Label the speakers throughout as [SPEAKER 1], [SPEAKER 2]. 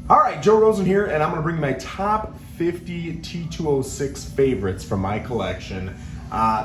[SPEAKER 1] All right, Joe Rosen here, and I'm gonna bring my top 50 T206 favorites from my collection.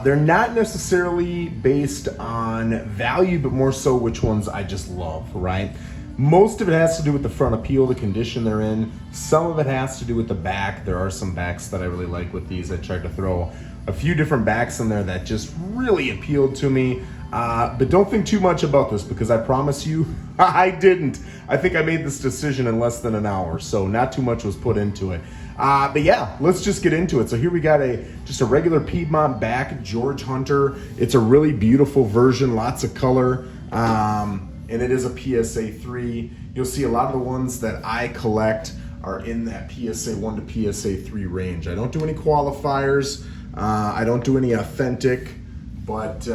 [SPEAKER 1] They're not necessarily based on value, but more so which ones I just love, right? Most of it has to do with the front appeal, the condition they're in. Some of it has to do with the back. There are some backs that I really like with these. I tried to throw a few different backs in there that just really appealed to me. But don't think too much about this because I promise you, I didn't. I think I made this decision in less than an hour, so not too much was put into it. But yeah, let's just get into it. So here we got just a regular Piedmont back, George Hunter. It's a really beautiful version, lots of color, and it is a PSA 3. You'll see a lot of the ones that I collect are in that PSA 1 to PSA 3 range. I don't do any qualifiers. I don't do any authentic, but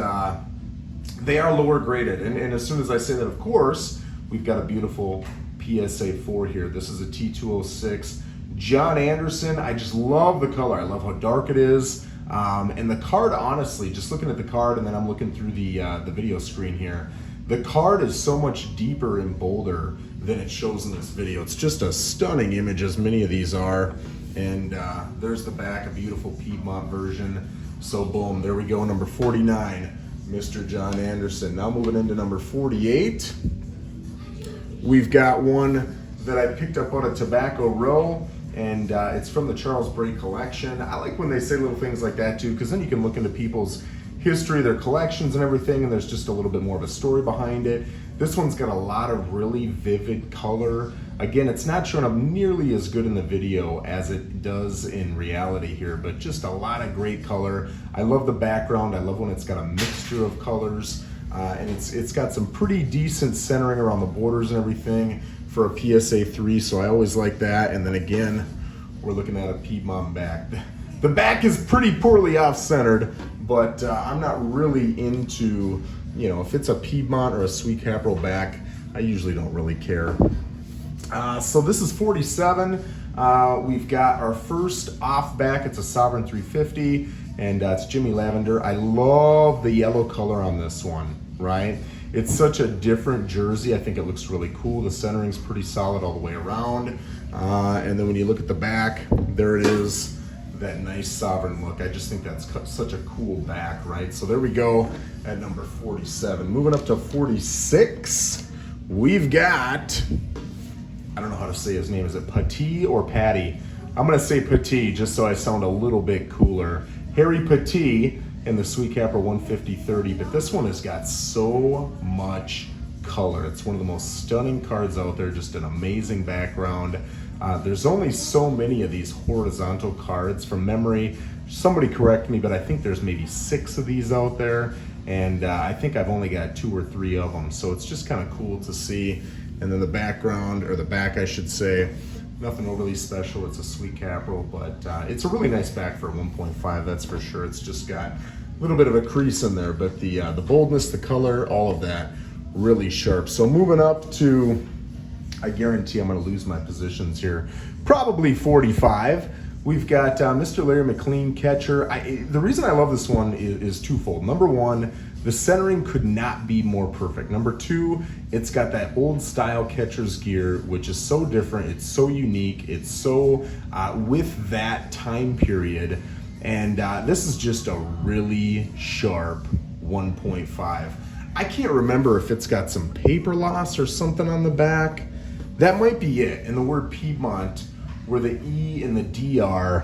[SPEAKER 1] they are lower graded. And as soon as I say that, of course, we've got a beautiful PSA 4 here. This is a T206. John Anderson, I just love the color. I love how dark it is. And the card, honestly, just looking at the card and then I'm looking through the video screen here, the card is so much deeper and bolder than it shows in this video. It's just a stunning image, as many of these are. And there's the back, a beautiful Piedmont version. So boom, there we go, number 49, Mr. John Anderson. Now moving into number 48, we've got one that I picked up on a Tobacco Row, and it's from the Charles Bray collection. I like when they say little things like that too, because then you can look into people's history, their collections and everything, and there's just a little bit more of a story behind it. This one's got a lot of really vivid color. Again, it's not showing up nearly as good in the video as it does in reality here, but just a lot of great color. I love the background. I love when it's got a mixture of colors, and it's got some pretty decent centering around the borders and everything for a PSA 3, so I always like that. And then again, we're looking at a Piedmont back. The back is pretty poorly off-centered, but I'm not really into, you know, if it's a Piedmont or a Sweet Capital back, I usually don't really care. So this is 47. We've got our first off back. It's a Sovereign 350, and it's Jimmy Lavender. I love the yellow color on this one, right? It's such a different jersey. I think it looks really cool. The centering's pretty solid all the way around. And then when you look at the back, there it is, that nice Sovereign look. I just think that's such a cool back, right? So there we go at number 47. Moving up to 46, we've got, I don't know how to say his name. Is it Petit or Patty? I'm gonna say Petit just so I sound a little bit cooler. Harry Petit in the Sweet Capital 150/30, but this one has got so much color. It's one of the most stunning cards out there, just an amazing background. There's only so many of these horizontal cards from memory. Somebody correct me, but I think there's maybe 6 of these out there, and I think I've only got 2 or 3 of them, so it's just kind of cool to see. And then the background, or the back I should say, nothing overly special. It's a Sweet Capital, but it's a really nice back for a 1.5, that's for sure. It's just got a little bit of a crease in there, but the boldness, the color, all of that, really sharp. So moving up to, I guarantee I'm gonna lose my positions here, probably 45. We've got Mr. Larry McLean catcher. The reason I love this one is twofold. Number one, the centering could not be more perfect. Number two, it's got that old style catcher's gear, which is so different, it's so unique, it's so with that time period. And this is just a really sharp 1.5. I can't remember if it's got some paper loss or something on the back. That might be it. And the word Piedmont, where the E and the D are,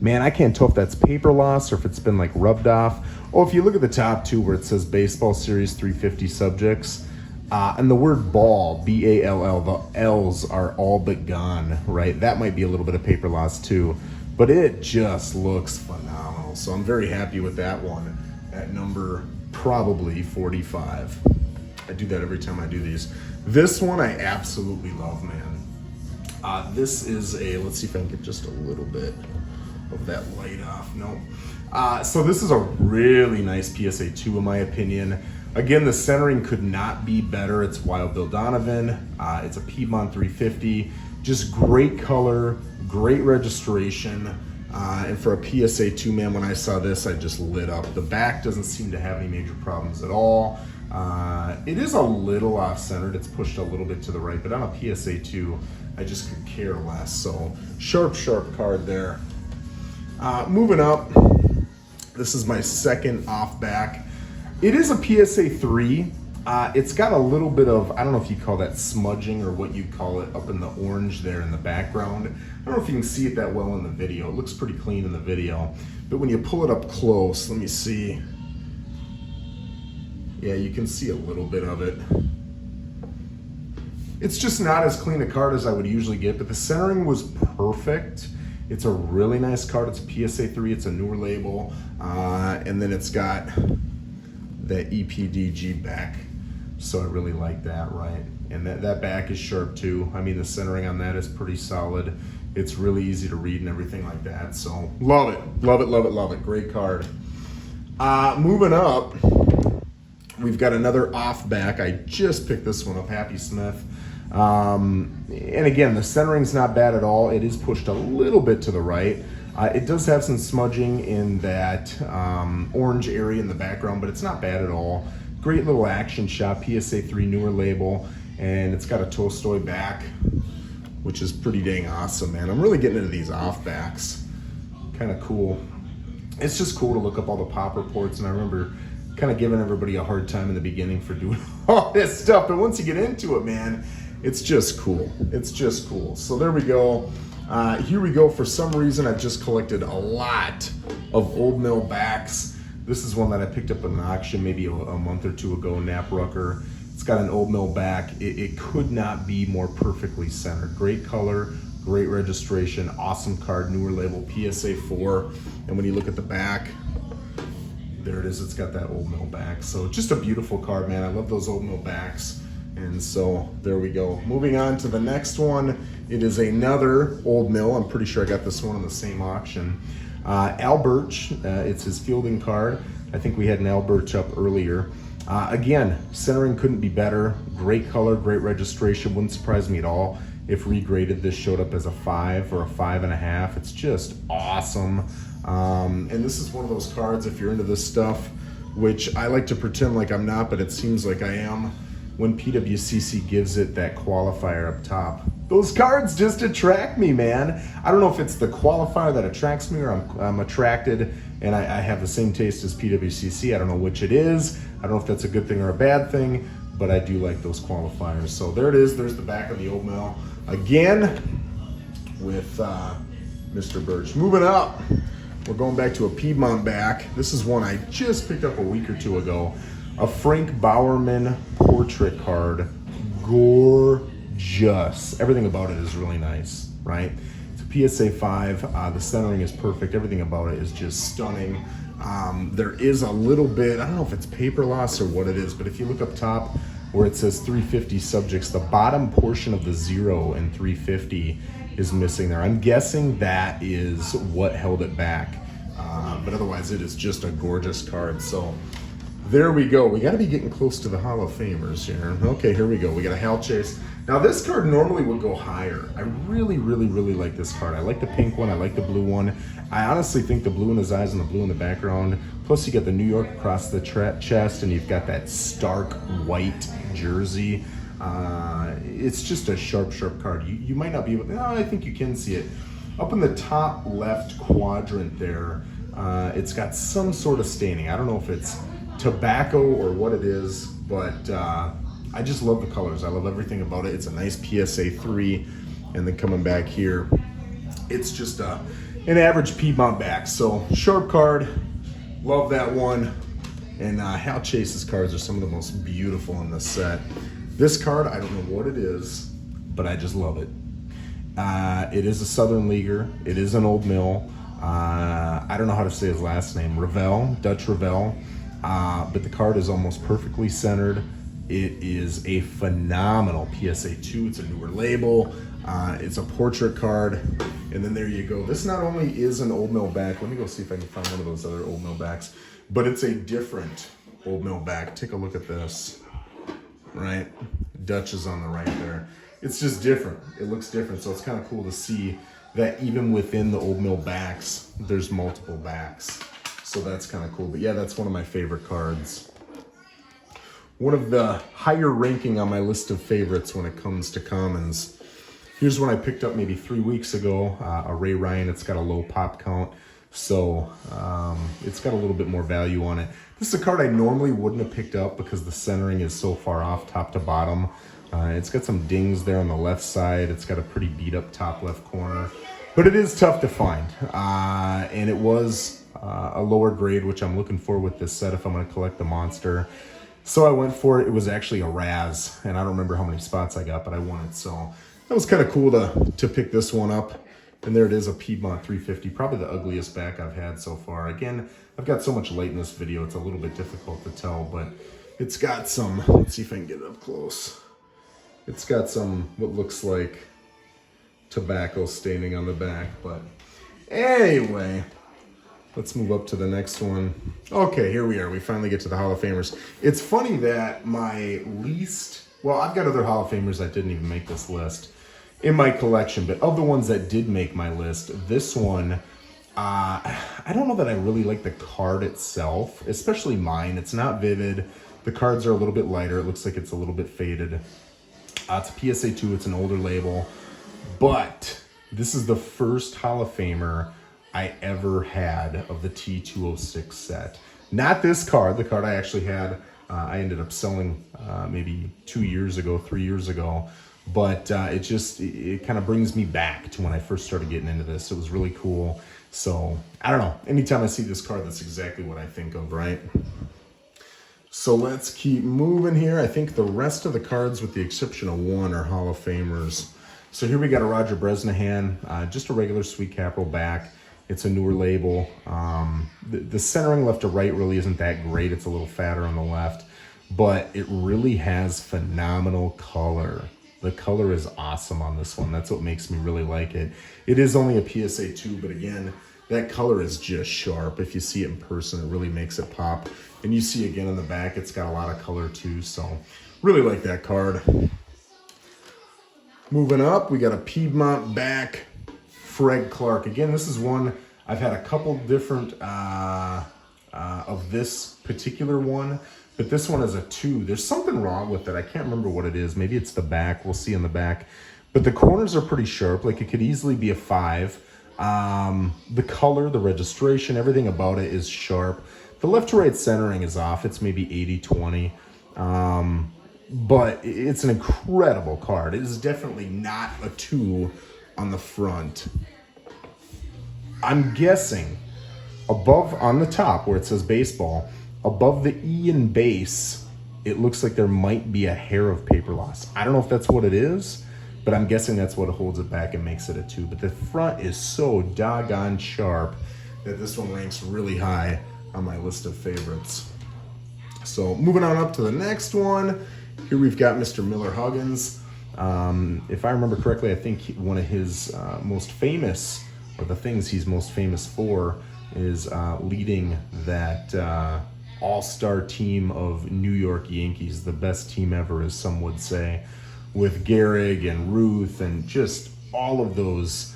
[SPEAKER 1] man, I can't tell if that's paper loss or if it's been like rubbed off. Oh, if you look at the top two where it says Baseball Series 350 subjects, and the word ball, B-A-L-L, the L's are all but gone, right? That might be a little bit of paper loss too, but it just looks phenomenal. So I'm very happy with that one at number probably 45. I do that every time I do these. This one I absolutely love, man. This is a, let's see if I can get just a little bit of that light off. No. So this is a really nice PSA 2 in my opinion. Again, the centering could not be better. It's Wild Bill Donovan. It's a Piedmont 350. Just great color, great registration. And for a PSA 2, man, when I saw this, I just lit up. The back doesn't seem to have any major problems at all. It is a little off-centered. It's pushed a little bit to the right, but on a PSA 2, I just could care less. So sharp card there. Moving up, this is my second off back. It is a PSA 3. It's got a little bit of, I don't know if you call that smudging or what you call it, up in the orange there in the background. I don't know if you can see it that well in the video. It looks pretty clean in the video, but when you pull it up close, let me see. Yeah, you can see a little bit of it. It's just not as clean a card as I would usually get, but the centering was perfect. It's a really nice card. It's a PSA 3. It's a newer label. And then it's got the EPDG back. So I really like that, right? And that back is sharp too. I mean, the centering on that is pretty solid. It's really easy to read and everything like that. So love it, love it, love it, love it. Great card. Moving up, we've got another off back. I just picked this one up, Happy Smith. And again, the centering's not bad at all. It is pushed a little bit to the right. It does have some smudging in that orange area in the background, but it's not bad at all. Great little action shot, PSA 3 newer label, and it's got a Tolstoy back, which is pretty dang awesome, man. I'm really getting into these off backs. Kind of cool. It's just cool to look up all the pop reports, and I remember kind of giving everybody a hard time in the beginning for doing all this stuff, but once you get into it, man, it's just cool. It's just cool. So there we go. Here we go. For some reason, I've just collected a lot of old mill backs. This is one that I picked up in an auction maybe a month or two ago, Nap Rucker. It's got an old mill back. It could not be more perfectly centered. Great color, great registration, awesome card, newer label, PSA 4. And when you look at the back, there it is. It's got that old mill back. So just a beautiful card, man. I love those old mill backs. And so there we go. Moving on to the next one. It is another old mill. I'm pretty sure I got this one in the same auction. Al Birch, it's his fielding card. I think we had an Al Birch up earlier. Again, centering couldn't be better. Great color, great registration. Wouldn't surprise me at all if regraded this showed up as a 5 or a 5.5. It's just awesome. And this is one of those cards, if you're into this stuff, which I like to pretend like I'm not, but it seems like I am, when PWCC gives it that qualifier up top. Those cards just attract me, man. I don't know if it's the qualifier that attracts me or I'm attracted and I have the same taste as PWCC. I don't know which it is. I don't know if that's a good thing or a bad thing, but I do like those qualifiers. So there it is. There's the back of the old mill. Again, with Mr. Birch. Moving up, we're going back to a Piedmont back. This is one I just picked up a week or two ago. A Frank Bowerman portrait card. Gorgeous. Everything about it is really nice, right? It's a PSA 5. The centering is perfect. Everything about it is just stunning. There is a little bit, I don't know if it's paper loss or what it is, but if you look up top where it says 350 subjects, the bottom portion of the 0 and 350 is missing there. I'm guessing that is what held it back. But otherwise, it is just a gorgeous card. So there we go. We got to be getting close to the Hall of Famers here. Okay, here we go. We got a Hal Chase. Now, this card normally would go higher. I really, really, really like this card. I like the pink one. I like the blue one. I honestly think the blue in his eyes and the blue in the background. Plus, you got the New York across the chest, and you've got that stark white jersey. It's just a sharp card. You might not be able to, no, I think you can see it. Up in the top left quadrant there, it's got some sort of staining. I don't know if it's tobacco or what it is, but I just love the colors. I love everything about it. It's a nice PSA 3, and then coming back here, it's just an average Piedmont back. So sharp card, love that one. And Hal Chase's cards are some of the most beautiful in this set. This card, I don't know what it is, but I just love it. It is a Southern Leaguer. It is an old mill. I don't know how to say his last name. Ravel, Dutch Ravel. But the card is almost perfectly centered. It is a phenomenal PSA 2. It's a newer label. It's a portrait card. And then there you go. This not only is an old mill back. Let me go see if I can find one of those other old mill backs. But it's a different old mill back. Take a look at this. Right? Dutch is on the right there. It's just different. It looks different. So it's kind of cool to see that even within the old mill backs, there's multiple backs. So that's kind of cool. But yeah, that's one of my favorite cards. one of the higher ranking on my list of favorites when it comes to commons. Here's one I picked up maybe 3 weeks ago, a Ray Ryan. It's got a low pop count, so it's got a little bit more value on it. This is a card I normally wouldn't have picked up because the centering is so far off top to bottom. It's got some dings there on the left side. It's got a pretty beat up top left corner, but it is tough to find. And it was a lower grade, which I'm looking for with this set if I'm going to collect the monster. So I went for it. It was actually a Raz, and I don't remember how many spots I got, but I won it. So that was kind of cool to pick this one up. And there it is, a Piedmont 350, probably the ugliest back I've had so far. Again, I've got so much light in this video, it's a little bit difficult to tell, but it's got some, let's see if I can get it up close. It's got some, what looks like tobacco staining on the back, but anyway, let's move up to the next one. Okay, here we are. We finally get to the Hall of Famers. It's funny that my least, well, I've got other Hall of Famers that didn't even make this list in my collection, but of the ones that did make my list, this one, I don't know that I really like the card itself, especially mine. It's not vivid. The cards are a little bit lighter. It looks like it's a little bit faded. It's a PSA 2. It's an older label, but this is the first Hall of Famer I ever had of the T206 set. Not this card. The card I actually had, I ended up selling maybe 2 years ago, 3 years ago. But it kind of brings me back to when I first started getting into this. It was really cool. So I don't know. Anytime I see this card, that's exactly what I think of, right? So let's keep moving here. I think the rest of the cards, with the exception of one, are Hall of Famers. So here we got a Roger Bresnahan, just a regular sweet capital back. It's a newer label. The centering left to right really isn't that great. It's a little fatter on the left, but it really has phenomenal color. The color is awesome on this one. That's what makes me really like it. It is only a PSA 2, but again, that color is just sharp. If you see it in person, it really makes it pop. And you see again on the back, it's got a lot of color too. So really like that card. Moving up, we got a Piedmont back, Fred Clark. Again, this is one, I've had a couple different of this particular one. But this one is a 2. There's something wrong with it. I can't remember what it is. Maybe it's the back. We'll see in the back. But the corners are pretty sharp. Like, it could easily be a 5. The color, the registration, everything about it is sharp. The left to right centering is off. It's maybe 80-20. But it's an incredible card. It is definitely not a 2 on the front. I'm guessing above on the top where it says baseball, above the E in base, it looks like there might be a hair of paper loss. I don't know if that's what it is, but I'm guessing that's what holds it back and makes it a 2. But the front is so doggone sharp that this one ranks really high on my list of favorites. So moving on up to the next one, here we've got Mr. Miller Huggins. If I remember correctly, I think one of his most famous, or the things he's most famous for, is leading that all-star team of New York Yankees, the best team ever, as some would say, with Gehrig and Ruth and just all of those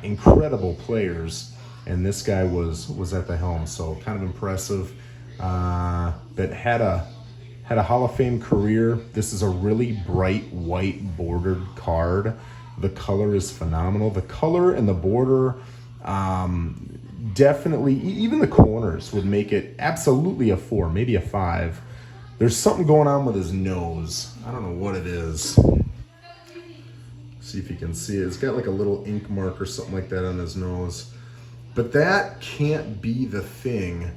[SPEAKER 1] incredible players. And this guy was at the helm, so kind of impressive. But had a Hall of Fame career. This is a really bright white bordered card. The color is phenomenal. The color and the border, definitely, even the corners would make it absolutely a 4, maybe a 5. There's something going on with his nose. I don't know what it is. See if you can see it. It's got like a little ink mark or something like that on his nose. But that can't be the thing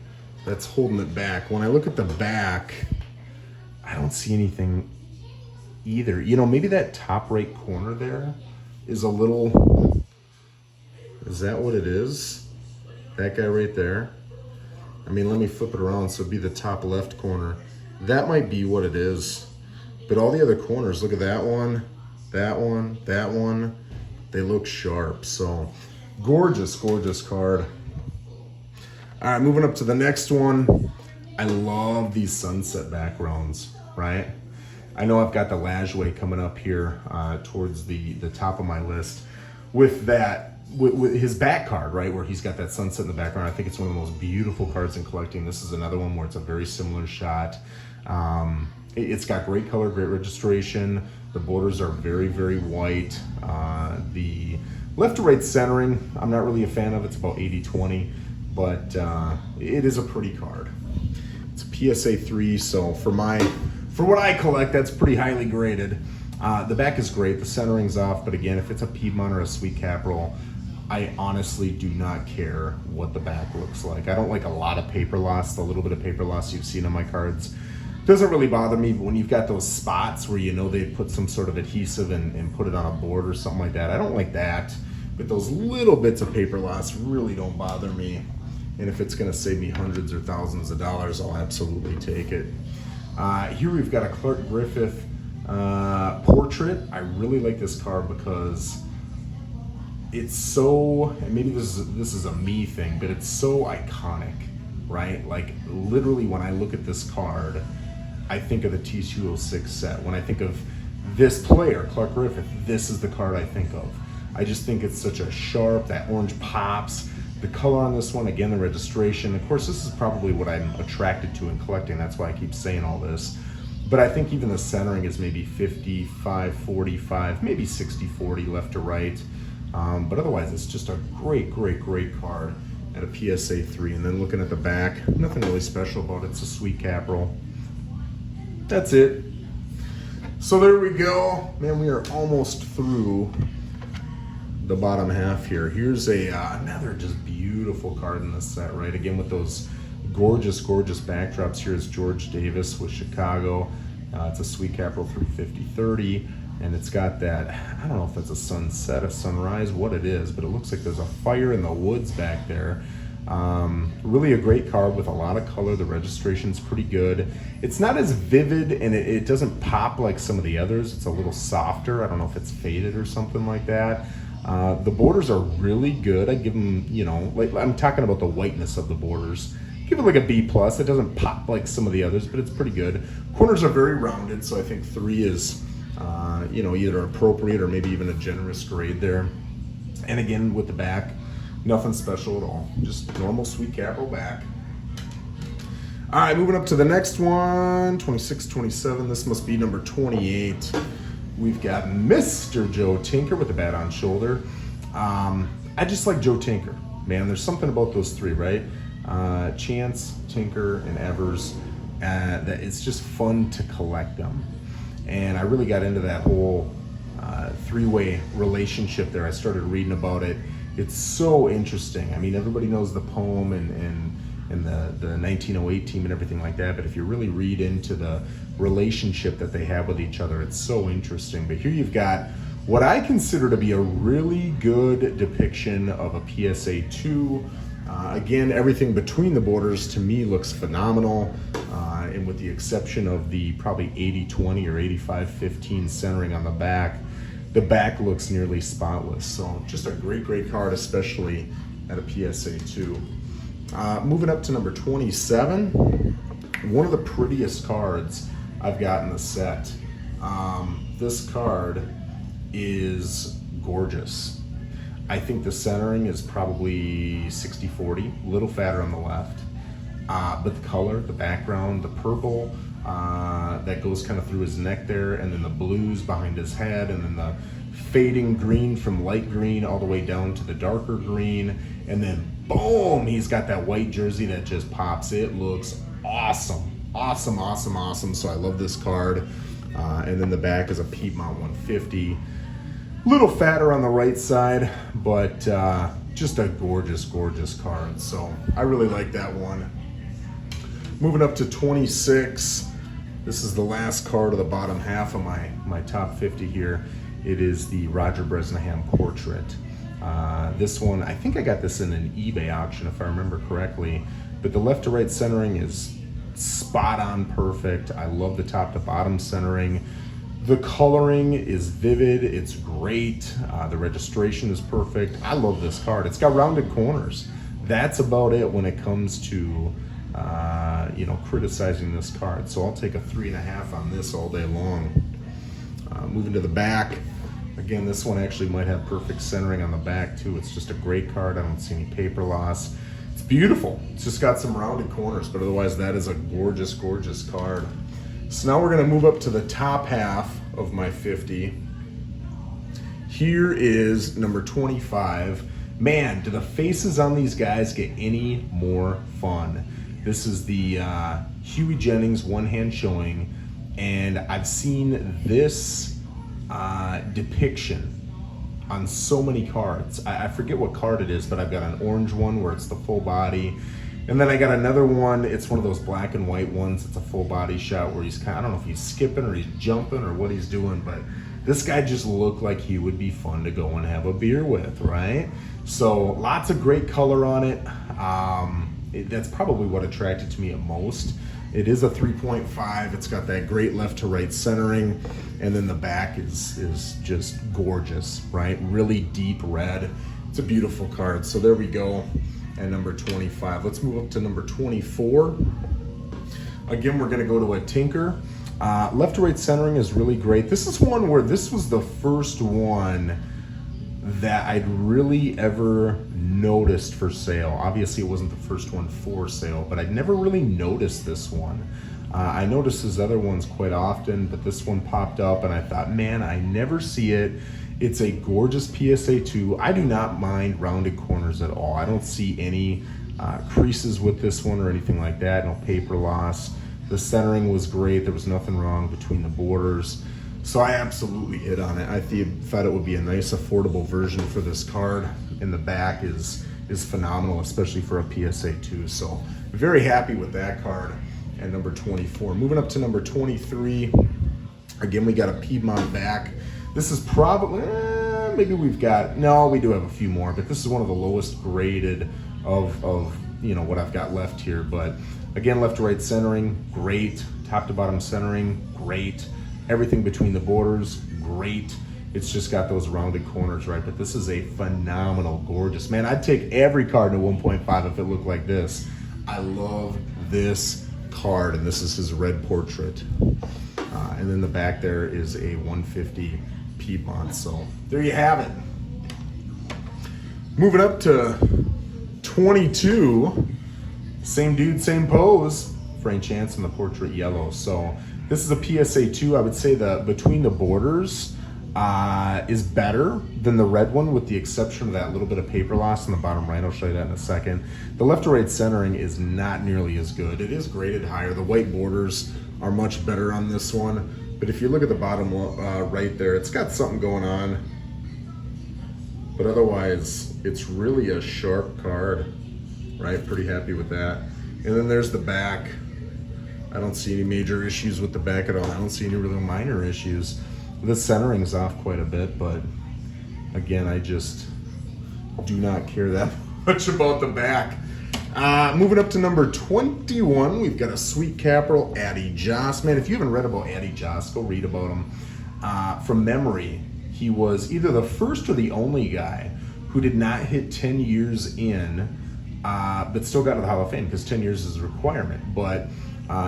[SPEAKER 1] that's holding it back. When I look at the back, I don't see anything either. You know, maybe that top right corner there is a little, is that what it is? That guy right there. I mean, let me flip it around so it'd be the top left corner. That might be what it is. But all the other corners, look at that one, that one, that one. They look sharp. So gorgeous, gorgeous card. All right, moving up to the next one. I love these sunset backgrounds, right? I know I've got the Lajoie coming up here towards the top of my list with that. With his back card, right, where he's got that sunset in the background. I think it's one of the most beautiful cards in collecting. This is another one where it's a very similar shot. It's got great color, great registration. The borders are very, very white. The left to right centering, I'm not really a fan of. It's about 80-20, but it is a pretty card. It's a PSA 3, so for what I collect, that's pretty highly graded. The back is great, the centering's off, but again, if it's a Piedmont or a Sweet Capital, I honestly do not care what the back looks like. I don't like a lot of paper loss. The little bit of paper loss you've seen on my cards doesn't really bother me, but when you've got those spots where you know they put some sort of adhesive and put it on a board or something like that, I don't like that. But those little bits of paper loss really don't bother me. And if it's gonna save me hundreds or thousands of dollars, I'll absolutely take it. Here we've got a Clark Griffith portrait. I really like this card because it's so, and maybe this is a me thing, but it's so iconic, right? Like literally when I look at this card, I think of the T206 set. When I think of this player, Clark Griffith, this is the card I think of. I just think it's such a sharp, that orange pops. The color on this one, again, the registration. Of course, this is probably what I'm attracted to in collecting. That's why I keep saying all this. But I think even the centering is maybe 55-45, maybe 60-40 left to right. But otherwise, it's just a great, great, great card at a PSA 3. And then looking at the back, nothing really special about it. It's a Sweet Capital. That's it. So there we go. Man, we are almost through the bottom half here. Here's another just beautiful card in this set, right? Again, with those gorgeous, gorgeous backdrops. Here's George Davis with Chicago. It's a Sweet Capital 350-30, and it's got that, I don't know if that's a sunset, a sunrise, what it is, but it looks like there's a fire in the woods back there. Really a great card with a lot of color. The registration's pretty good. It's not as vivid, and it doesn't pop like some of the others. It's a little softer. I don't know if it's faded or something like that. The borders are really good. I give them, you know, like I'm talking about the whiteness of the borders. Give it like a B+. It doesn't pop like some of the others, but it's pretty good. Corners are very rounded, so I think 3 is, you know, either appropriate or maybe even a generous grade there. And again, with the back, nothing special at all. Just normal Sweet Capital back. All right, moving up to the next one, 26, 27. This must be number 28. We've got Mr. Joe Tinker with the bat on shoulder. I just like Joe Tinker, man. There's something about those 3, right? Chance, Tinker, and Evers. That it's just fun to collect them. And I really got into that whole 3-way relationship there. I started reading about it. It's so interesting. I mean, everybody knows the poem and the 1908 team and everything like that, but if you really read into the relationship that they have with each other, it's so interesting. But here you've got what I consider to be a really good depiction of a PSA 2. Again, everything between the borders to me looks phenomenal, and with the exception of the probably 80-20 or 85-15 centering on the back looks nearly spotless. So just a great, great card, especially at a PSA 2. Moving up to number 27, one of the prettiest cards I've got in the set. This card is gorgeous. I think the centering is probably 60-40, a little fatter on the left. But the color, the background, the purple that goes kind of through his neck there, and then the blues behind his head, and then the fading green from light green all the way down to the darker green, and then boom, he's got that white jersey that just pops. It looks awesome. Awesome, awesome, awesome. So I love this card. And then the back is a Piedmont 150. Little fatter on the right side, but just a gorgeous, gorgeous card. So I really like that one. Moving up to 26. This is the last card of the bottom half of my top 50 here. It is the Roger Bresnahan portrait. This one, I think I got this in an eBay auction if I remember correctly, but the left to right centering is spot on perfect. I love the top to bottom centering. The coloring is vivid, it's great. The registration is perfect. I love this card. It's got rounded corners. That's about it when it comes to you know, criticizing this card. So I'll take a 3.5 on this all day long. Moving to the back. Again, this one actually might have perfect centering on the back too. It's just a great card. I don't see any paper loss. It's beautiful. It's just got some rounded corners, but otherwise that is a gorgeous, gorgeous card. So now we're gonna move up to the top half of my 50. Here is number 25. Man, do the faces on these guys get any more fun? This is the Huey Jennings one-hand showing, and I've seen this depiction on so many cards. I forget what card it is, but I've got an orange one where it's the full body. And then I got another one, it's one of those black and white ones. It's a full body shot where he's I don't know if he's skipping or he's jumping or what he's doing, but this guy just looked like he would be fun to go and have a beer with, right? So lots of great color on it. That's probably what attracted to me at most. It is a 3.5. It's got that great left to right centering, and then the back is just gorgeous, right? Really deep red. It's a beautiful card. So there we go at number 25. Let's move up to number 24. Again, we're gonna go to a Tinker. Left to right centering is really great. This is one where this was the first one that I'd really ever noticed for sale. Obviously it wasn't the first one for sale, but I'd never really noticed this one. I noticed his other ones quite often, but this one popped up and I thought, man, I never see it. It's a gorgeous PSA 2. I do not mind rounded corners at all. I don't see any creases with this one or anything like that, no paper loss. The centering was great. There was nothing wrong between the borders. So I absolutely hit on it. I thought it would be a nice affordable version for this card. And the back is phenomenal, especially for a PSA 2. So very happy with that card at number 24. Moving up to number 23. Again, we got a Piedmont back. This is probably, maybe we've got, no, we do have a few more, but this is one of the lowest graded of what I've got left here. But again, left to right centering, great. Top to bottom centering, great. Everything between the borders, great. It's just got those rounded corners, right? But this is a phenomenal, gorgeous, man, I'd take every card in a 1.5 if it looked like this. I love this card, and this is his red portrait. And then the back there is a 150 Piedmont. So there you have it. Moving up to 22, same dude, same pose. Frank Chance in the portrait yellow. So this is a PSA 2. I would say the between the borders is better than the red one, with the exception of that little bit of paper loss in the bottom right. I'll show you that in a second. The left to right centering is not nearly as good. It is graded higher. The white borders are much better on this one. But if you look at the bottom right there, it's got something going on. But otherwise, it's really a sharp card, right? Pretty happy with that. And then there's the back. I don't see any major issues with the back at all. I don't see any really minor issues. The centering is off quite a bit, but again, I just do not care that much about the back. Moving up to number 21, we've got a sweet capital, Addy Joss. Man, if you haven't read about Addy Joss, go read about him. From memory, he was either the first or the only guy who did not hit 10 years in, but still got to the Hall of Fame, because 10 years is a requirement. But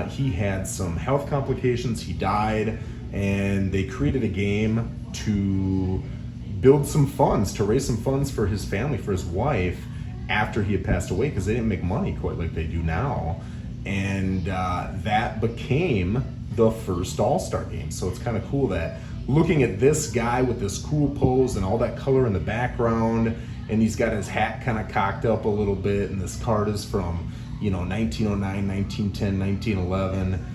[SPEAKER 1] he had some health complications, he died, and they created a game to build some funds, to raise some funds for his family, for his wife, after he had passed away, because they didn't make money quite like they do now. And that became the first All-Star game. So it's kind of cool that looking at this guy with this cool pose and all that color in the background, and he's got his hat kind of cocked up a little bit, and this card is from 1909, 1910, 1911.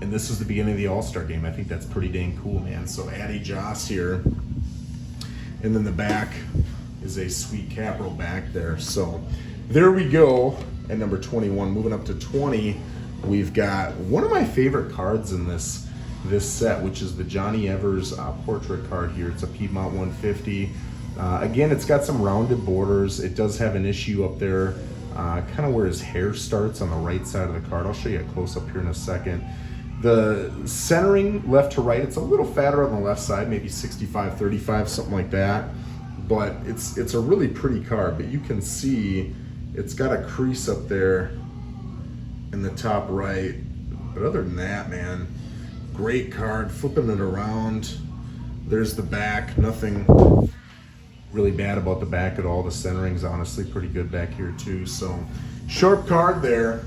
[SPEAKER 1] And this is the beginning of the All-Star game. I think that's pretty dang cool, man. So Addy Joss here. And then the back is a sweet capital back there. So there we go at number 21. Moving up to 20, we've got one of my favorite cards in this set, which is the Johnny Evers portrait card here. It's a Piedmont 150. Again, it's got some rounded borders. It does have an issue up there, kind of where his hair starts on the right side of the card. I'll show you a close-up here in a second. The centering left to right, it's a little fatter on the left side, maybe 65-35, something like that. But it's a really pretty card, but you can see it's got a crease up there in the top right. But other than that, man, great card. Flipping it around, there's the back. Nothing really bad about the back at all. The centering's honestly pretty good back here too. So sharp card there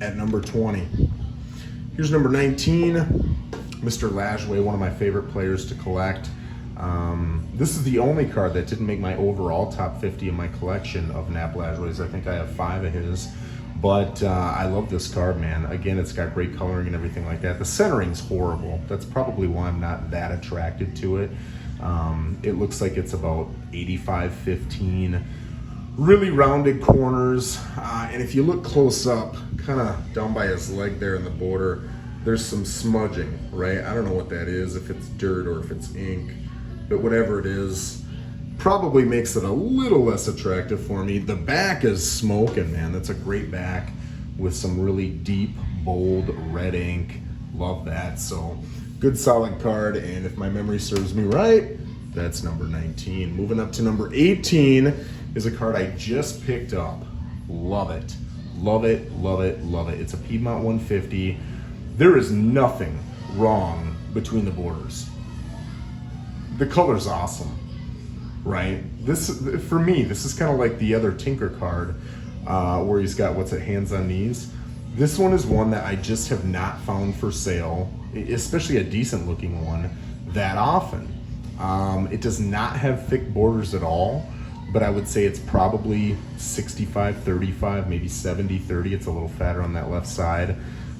[SPEAKER 1] at number 20. Here's number 19, Mr. Lajoie, one of my favorite players to collect. This is the only card that didn't make my overall top 50 in my collection of Nap Lajoies. I think I have 5 of his, but I love this card, man. Again, it's got great coloring and everything like that. The centering's horrible. That's probably why I'm not that attracted to it. It looks like it's about 85-15, really rounded corners. And if you look close up, kind of down by his leg there in the border, there's some smudging, right? I don't know what that is, if it's dirt or if it's ink, but whatever it is, probably makes it a little less attractive for me. The back is smoking, man. That's a great back with some really deep, bold red ink. Love that. So good solid card, and if my memory serves me right, that's number 19. Moving up to number 18 is a card I just picked up. Love it. Love it, love it, love it. It's a Piedmont 150. There is nothing wrong between the borders. The color's awesome, right? This, for me, this is kind of like the other Tinker card where he's got, what's it, hands on knees. This one is one that I just have not found for sale, especially a decent looking one, that often. It does not have thick borders at all, but I would say it's probably 65-35, maybe 70-30. It's a little fatter on that left side.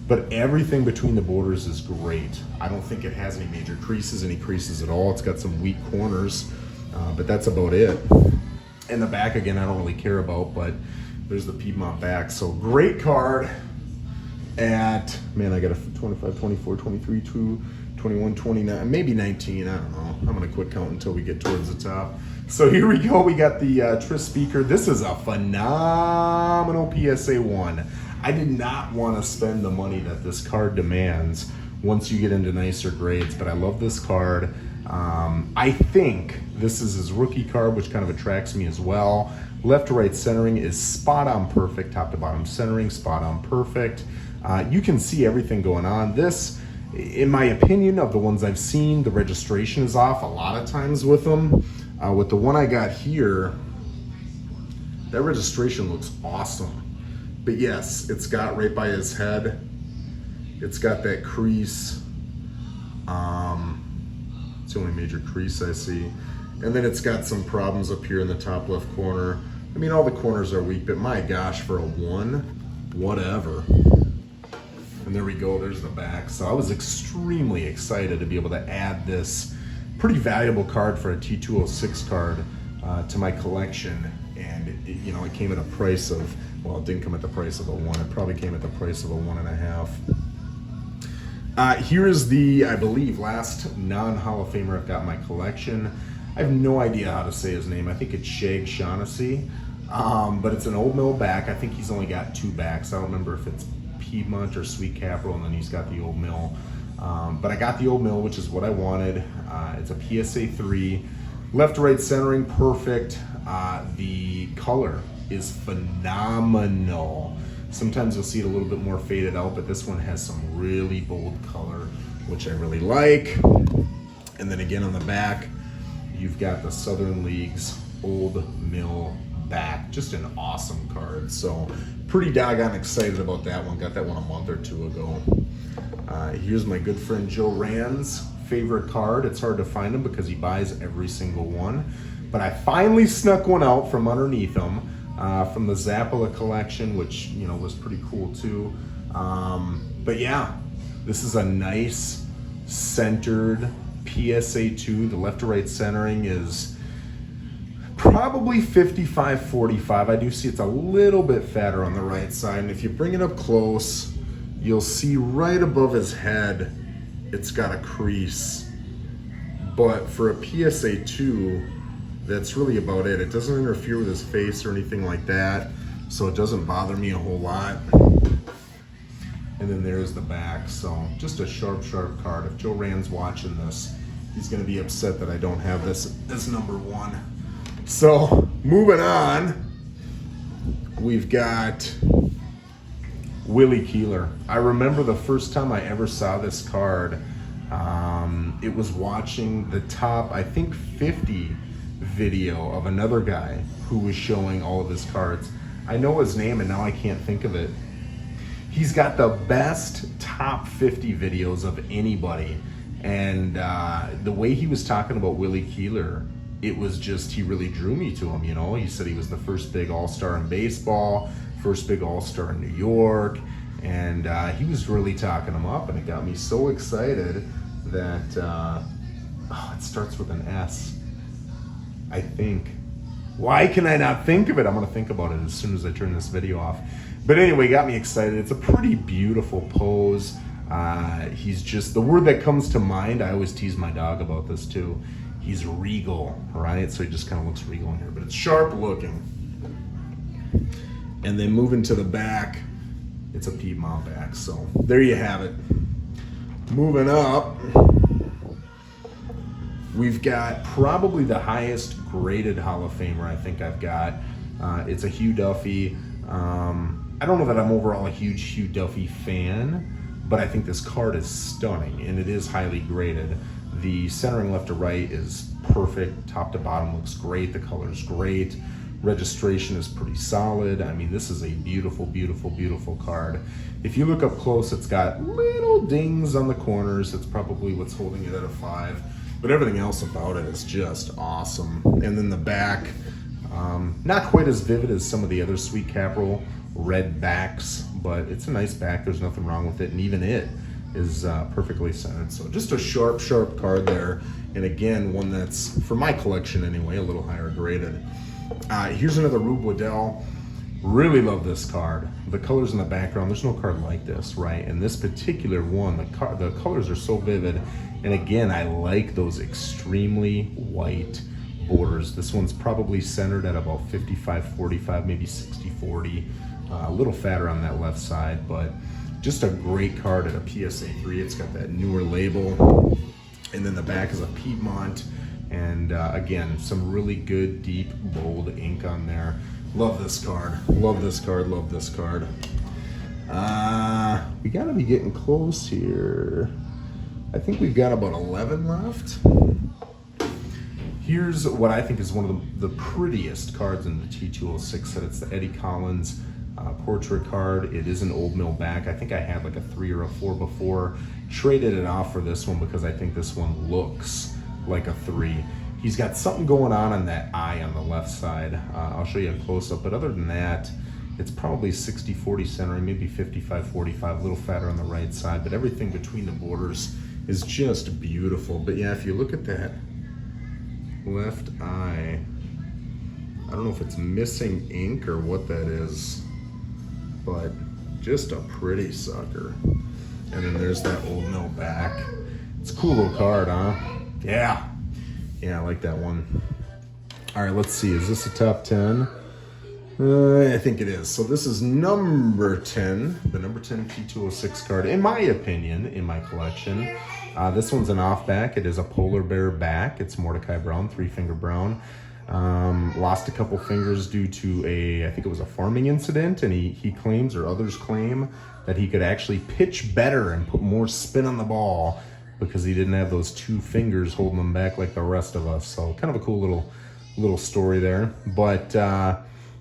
[SPEAKER 1] But everything between the borders is great. I don't think it has any major creases, any creases at all. It's got some weak corners, but that's about it. And the back, again, I don't really care about, but there's the Piedmont back. So great card at, man, I got a 25, 24, 23, 2, 21, 29, maybe 19, I don't know. I'm gonna quit counting until we get towards the top. So here we go, we got the Tris speaker. This is a phenomenal PSA 1. I did not want to spend the money that this card demands once you get into nicer grades, but I love this card. I think this is his rookie card, which kind of attracts me as well. Left to right centering is spot on perfect, top to bottom centering, spot on perfect. You can see everything going on. This, in my opinion, of the ones I've seen, the registration is off a lot of times with them. With the one I got here, that registration looks awesome. But yes, it's got right by his head, it's got that crease. It's the only major crease I see. And then it's got some problems up here in the top left corner. I mean, all the corners are weak, but my gosh, for a 1, whatever. And there we go, there's the back. So I was extremely excited to be able to add this pretty valuable card for a T206 card to my collection. And it, you know, it came at a price of, well, it didn't come at the price of a 1. It probably came at the price of a 1.5. Here is the, I believe, last non-Hall of Famer I've got in my collection. I have no idea how to say his name. I think it's Shag Shaughnessy, but it's an Old Mill back. I think he's only got 2 backs. I don't remember if it's Piedmont or Sweet Capital, and then he's got the Old Mill. But I got the Old Mill, which is what I wanted. It's a PSA 3. Left to right centering, perfect. The color is phenomenal. Sometimes you'll see it a little bit more faded out, but this one has some really bold color, which I really like. And then again on the back, you've got the Southern League's Old Mill back. Just an awesome card. So pretty doggone excited about that one. Got that one a month or 2 ago. Here's my good friend Joe Rand's favorite card. It's hard to find him because he buys every single one. But I finally snuck one out from underneath him from the Zappa collection, which, you know, was pretty cool too. But yeah, this is a nice centered PSA 2. The left to right centering is probably 55-45. I do see it's a little bit fatter on the right side. And if you bring it up close, you'll see right above his head, it's got a crease. But for a PSA 2, that's really about it. It doesn't interfere with his face or anything like that, so it doesn't bother me a whole lot. And then there's the back. So just a sharp card. If Joe Rand's watching this, he's gonna be upset that I don't have this as number 1. So moving on, we've got Willie Keeler. I remember the first time I ever saw this card, it was watching the top, I think 50 video of another guy who was showing all of his cards. I know his name and now I can't think of it. He's got the best top 50 videos of anybody. And the way he was talking about Willie Keeler, it was just, he really drew me to him, you know? He said he was the first big all-star in baseball, first big all-star in New York, and he was really talking him up, and it got me so excited that, it starts with an S, I think. Why can I not think of it? I'm gonna think about it as soon as I turn this video off. But anyway, got me excited. It's a pretty beautiful pose. He's just, the word that comes to mind, I always tease my dog about this too, he's regal, right? So he just kind of looks regal in here, but it's sharp looking. And then moving to the back, it's a Piedmont back. So there you have it. Moving up, we've got probably the highest graded Hall of Famer I think I've got. It's a Hugh Duffy. I don't know that I'm overall a huge Hugh Duffy fan, but I think this card is stunning and it is highly graded. The centering left to right is perfect. Top to bottom looks great. The color's great. Registration is pretty solid. I mean, this is a beautiful, beautiful, beautiful card. If you look up close, it's got little dings on the corners. That's probably what's holding it at a 5. But everything else about it is just awesome. And then the back, not quite as vivid as some of the other Sweet Capital red backs, but it's a nice back. There's nothing wrong with it. And even it is perfectly centered. So just a sharp, sharp card there. And again, one that's, for my collection anyway, a little higher graded. Here's another Rube Waddell. Really love this card. The colors in the background, there's no card like this, right? And this particular one, the colors are so vivid. And again, I like those extremely white borders. This one's probably centered at about 55-45, maybe 60-40. A little fatter on that left side, but just a great card at a PSA 3. It's got that newer label. And then the back is a Piedmont. And again, some really good, deep, bold ink on there. Love this card. Love this card. Love this card. We gotta be getting close here. I think we've got about 11 left. Here's what I think is one of the prettiest cards in the T206 set. It's the Eddie Collins portrait card. It is an Old Mill back. I think I had like a 3 or a 4 before. Traded it off for this one because I think this one looks like a 3. He's got something going on that eye on the left side. I'll show you a close-up, but other than that, it's probably 60-40 centering, maybe 55-45, a little fatter on the right side, but everything between the borders is just beautiful. But yeah, if you look at that left eye, I don't know if it's missing ink or what that is, but just a pretty sucker. And then there's that Old Mill back. It's a cool little card, huh? Yeah. Yeah, I like that one. All right, let's see. Is this a top 10? I think it is. So this is number 10, the number 10 T206 card, in my opinion, in my collection. This one's an off back. It is a polar bear back. It's Mordecai Brown, 3-finger brown. Lost a couple fingers due to I think it was a farming incident, and he claims, or others claim, that he could actually pitch better and put more spin on the ball because he didn't have those 2 fingers holding him back like the rest of us. So kind of a cool little story there. But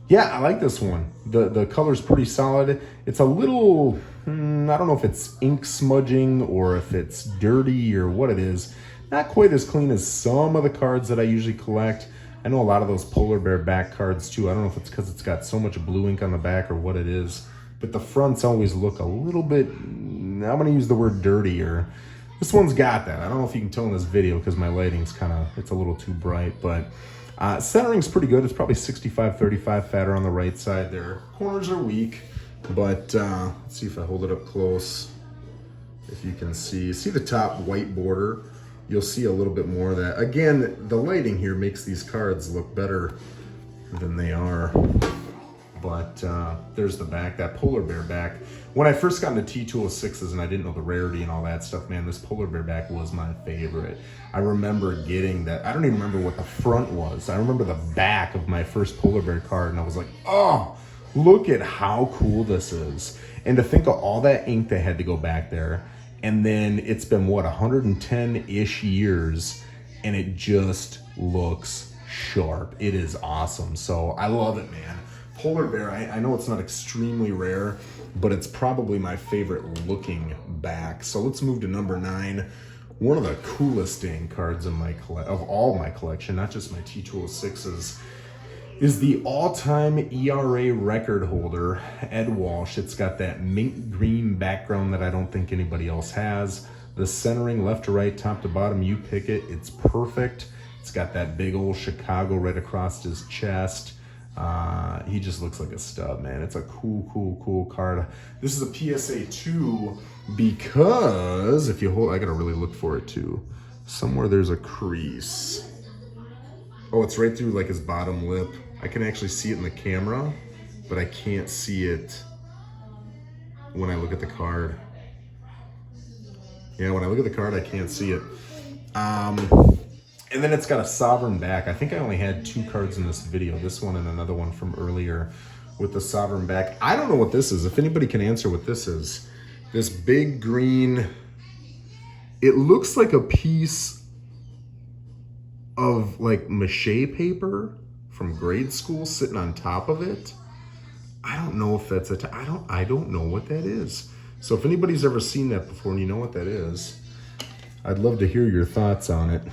[SPEAKER 1] yeah, I like this one. The color's pretty solid. It's a little, I don't know if it's ink smudging or if it's dirty or what it is. Not quite as clean as some of the cards that I usually collect. I know a lot of those polar bear back cards too. I don't know if it's because it's got so much blue ink on the back or what it is, but the fronts always look a little bit, I'm gonna use the word dirty, or this one's got that. I don't know if you can tell in this video because my lighting's it's a little too bright, but centering's pretty good. It's probably 65-35 fatter on the right side there. Corners are weak, but let's see if I hold it up close. If you can see the top white border, you'll see a little bit more of that. Again, the lighting here makes these cards look better than they are. But there's the back, that polar bear back. When I first got into T206s and I didn't know the rarity and all that stuff, man, this polar bear back was my favorite. I remember getting that. I don't even remember what the front was. I remember the back of my first polar bear card, and I was like, oh, look at how cool this is. And to think of all that ink that had to go back there, and then it's been, what, 110-ish years, and it just looks sharp. It is awesome. So I love it, man. Polar bear, I know it's not extremely rare, but it's probably my favorite looking back. So let's move to number 9. One of the coolest dang cards in my of all my collection, not just my T206s, is the all-time ERA record holder, Ed Walsh. It's got that mint green background that I don't think anybody else has. The centering left to right, top to bottom, you pick it. It's perfect. It's got that big old Chicago right across his chest. He just looks like a stud, man. It's a cool card. This is a PSA 2 because if you hold, I gotta really look for it too. Somewhere there's a crease. Oh, it's right through like his bottom lip. I can actually see it in the camera, but I can't see it when I look at the card. Yeah, when I look at the card, I can't see it. And then it's got a sovereign back. I think I only had 2 cards in this video, this one and another one from earlier with the sovereign back. I don't know what this is. If anybody can answer what this is. This big green, it looks like a piece of like mache paper from grade school sitting on top of it. I don't know if that's I don't know what that is. So if anybody's ever seen that before and you know what that is, I'd love to hear your thoughts on it.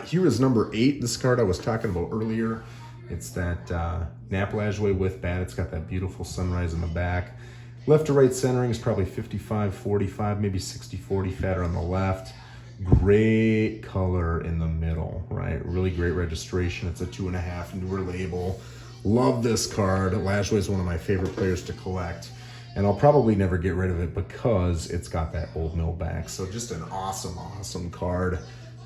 [SPEAKER 1] Here is number 8, this card I was talking about earlier. It's that Napalajwe with bat. It's got that beautiful sunrise in the back. Left to right centering is probably 55-45, maybe 60-40, fatter on the left. Great color in the middle, right? Really great registration. It's a 2.5 newer label. Love this card. Lajwe is one of my favorite players to collect. And I'll probably never get rid of it because it's got that old mill back. So just an awesome card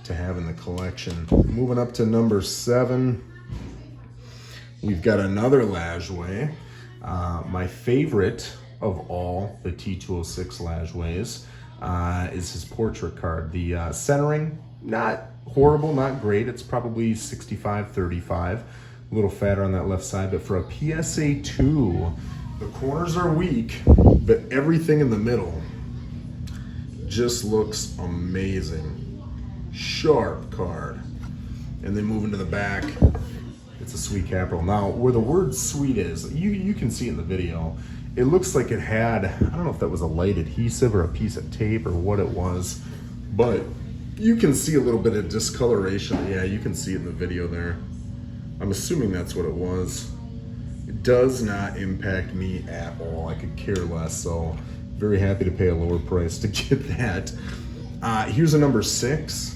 [SPEAKER 1] to have in the collection. Moving up to number 7, we've got another Lajwe. My favorite of all the T206 Lajwes is his portrait card. The centering, not horrible, not great. It's probably 65-35, a little fatter on that left side. But for a PSA 2, the corners are weak, but everything in the middle just looks amazing. Sharp card. And then moving to the back, it's a sweet capital. Now, where the word sweet is, you can see in the video, it looks like it had, I don't know if that was a light adhesive or a piece of tape or what it was, but you can see a little bit of discoloration. Yeah, you can see it in the video there. I'm assuming that's what it was. It does not impact me at all. I could care less, so very happy to pay a lower price to get that. Here's a number 6.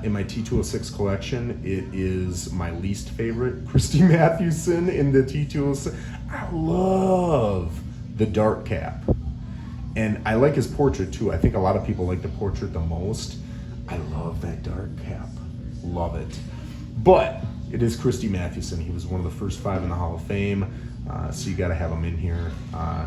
[SPEAKER 1] In my T206 collection, it is my least favorite Christy Mathewson in the T206. I love the dark cap. And I like his portrait too. I think a lot of people like the portrait the most. I love that dark cap. Love it. But it is Christy Mathewson. He was one of the first 5 in the Hall of Fame. So you got to have him in here.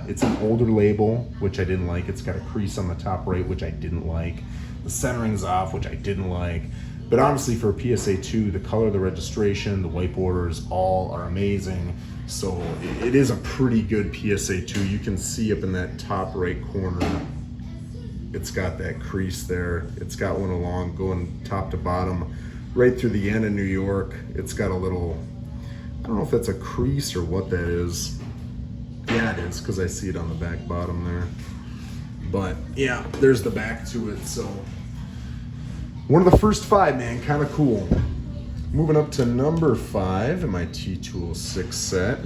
[SPEAKER 1] It's an older label, which I didn't like. It's got a crease on the top right, which I didn't like. The centering's off, which I didn't like. But honestly, for a PSA 2, the color of the registration, the white borders, all are amazing. So it is a pretty good PSA 2. You can see up in that top right corner, it's got that crease there. It's got one along going top to bottom, right through the end of New York. It's got a little, I don't know if that's a crease or what that is. Yeah, it is, because I see it on the back bottom there. But yeah, there's the back to it. So one of the first 5, man, kind of cool. Moving up to number 5 in my T206 set.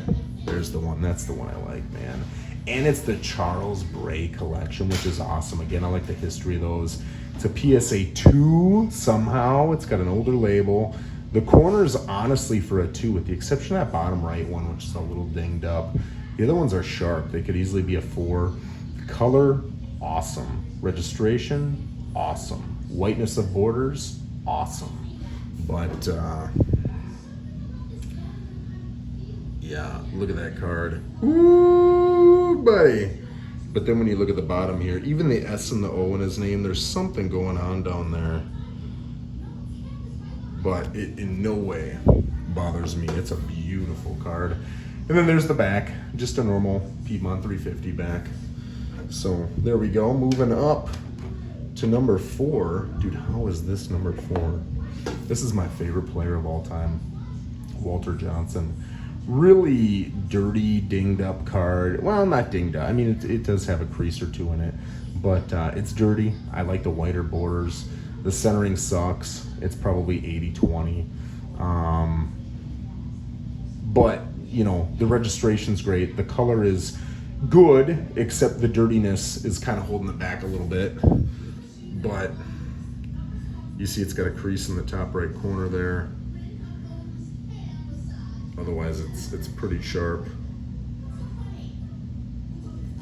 [SPEAKER 1] There's the one. That's the one I like, man. And it's the Charles Bray collection, which is awesome. Again, I like the history of those. It's a PSA 2 somehow. It's got an older label. The corners, honestly, for a 2, with the exception of that bottom right one, which is a little dinged up. The other ones are sharp. They could easily be a 4. Color, awesome. Registration, awesome. Whiteness of borders, awesome. But yeah, look at that card. Ooh, buddy. But then when you look at the bottom here, even the S and the O in his name, there's something going on down there. But it in no way bothers me. It's a beautiful card. And then there's the back, just a normal Piedmont 350 back. So there we go, moving up to number 4. Dude, how is this number 4? This is my favorite player of all time, Walter Johnson. really dirty, dinged up card. Well, not dinged up. I mean, it does have a crease or two in it, but it's dirty. I like the whiter borders. The centering sucks. It's probably 80-20. But, you know, the registration's great. The color is good, except the dirtiness is kind of holding it back a little bit. But you see it's got a crease in the top right corner there. Otherwise, it's pretty sharp.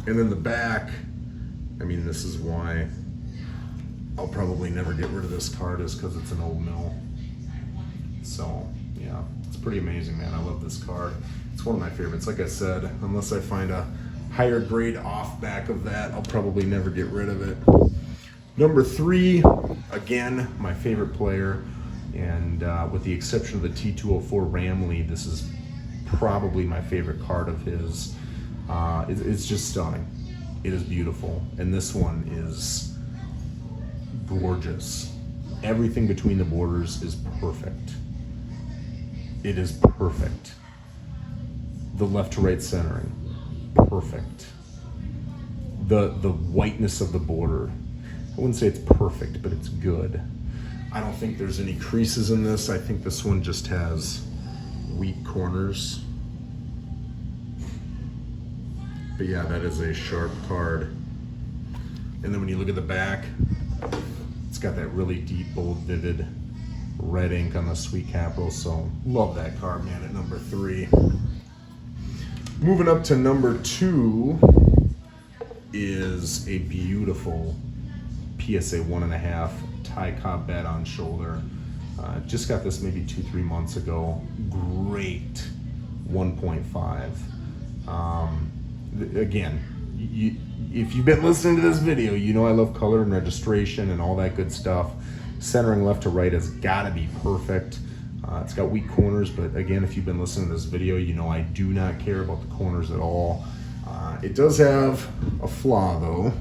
[SPEAKER 1] And then the back, I mean, this is why I'll probably never get rid of this card, is because it's an old mill. So, yeah, it's pretty amazing, man. I love this card. It's one of my favorites. Like I said, unless I find a higher grade off back of that, I'll probably never get rid of it. Number 3, again, my favorite player. And with the exception of the T204 Ramley, this is probably my favorite card of his. It's just stunning. It is beautiful. And this one is gorgeous. Everything between the borders is perfect. It is perfect. The left to right centering, perfect. The whiteness of the border, I wouldn't say it's perfect, but it's good. I don't think there's any creases in this. I think this one just has weak corners. But yeah, that is a sharp card. And then when you look at the back, it's got that really deep, bold, vivid red ink on the sweet capital. So love that card, man, at number 3. Moving up to number 2 is a beautiful PSA 1.5 Ty Cobb bat on shoulder. Just got this maybe 2-3 months ago. Great 1.5. Again, if you've been listening to this video, you know I love color and registration and all that good stuff. Centering left to right has got to be perfect. It's got weak corners, but again, if you've been listening to this video, you know I do not care about the corners at all. It does have a flaw though.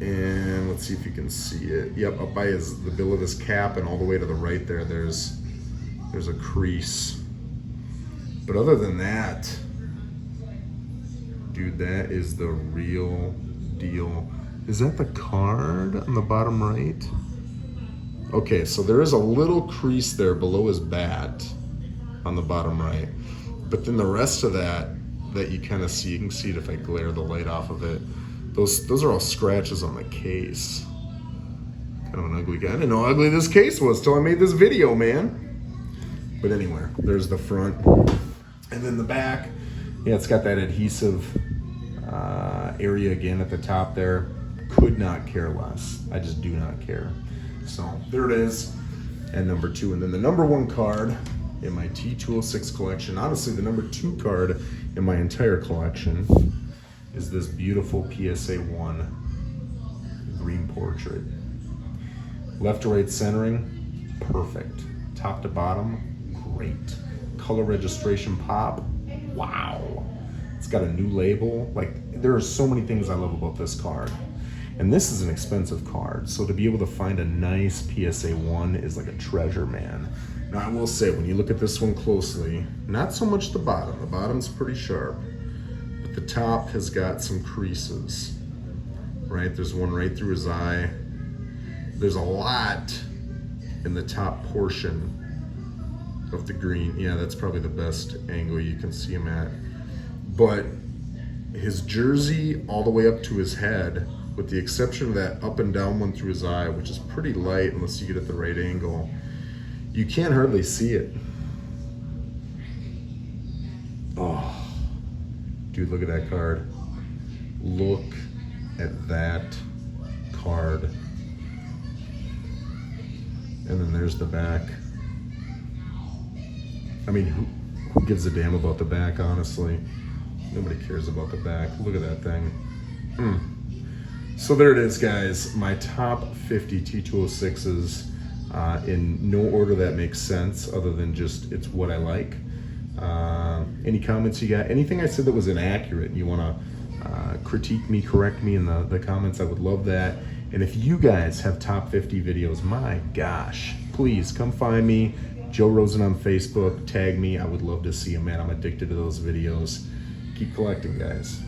[SPEAKER 1] And let's see if you can see it. Yep, up by the bill of his cap and all the way to the right there, there's a crease. But other than that, dude, that is the real deal. Is that the card on the bottom right? Okay, so there is a little crease there below his bat on the bottom right. But then the rest of that you kind of see, you can see it if I glare the light off of it. Those are all scratches on the case. Kind of an ugly guy. I didn't know how ugly this case was till I made this video, man. But anyway, there's the front. And then the back, yeah, it's got that adhesive area again at the top there. Could not care less. I just do not care. So there it is at number 2. And then the number 1 card in my T206 collection, honestly the number 2 card in my entire collection, is this beautiful PSA 1 green portrait. Left to right centering, perfect. Top to bottom, great. Color registration pop, wow. It's got a new label. Like, there are so many things I love about this card. And this is an expensive card, so to be able to find a nice PSA 1 is like a treasure, man. Now I will say, when you look at this one closely, not so much the bottom. The bottom's pretty sharp. The top has got some creases, right? There's one right through his eye. There's a lot in the top portion of the green. Yeah, that's probably the best angle you can see him at. But his jersey all the way up to his head, with the exception of that up and down one through his eye, which is pretty light unless you get at the right angle, you can't hardly see it. Oh. Dude, look at that card. Look at that card. And then there's the back. I mean, who gives a damn about the back, honestly? Nobody cares about the back. Look at that thing. So there it is, guys. My top 50 T206s in no order that makes sense, other than just it's what I like. Any comments you got? Anything I said that was inaccurate, you want to critique me, correct me in the comments, I would love that. And if you guys have top 50 videos, my gosh, please come find me, Joe Rosen on Facebook. Tag me. I would love to see them, man. I'm addicted to those videos. Keep collecting, guys.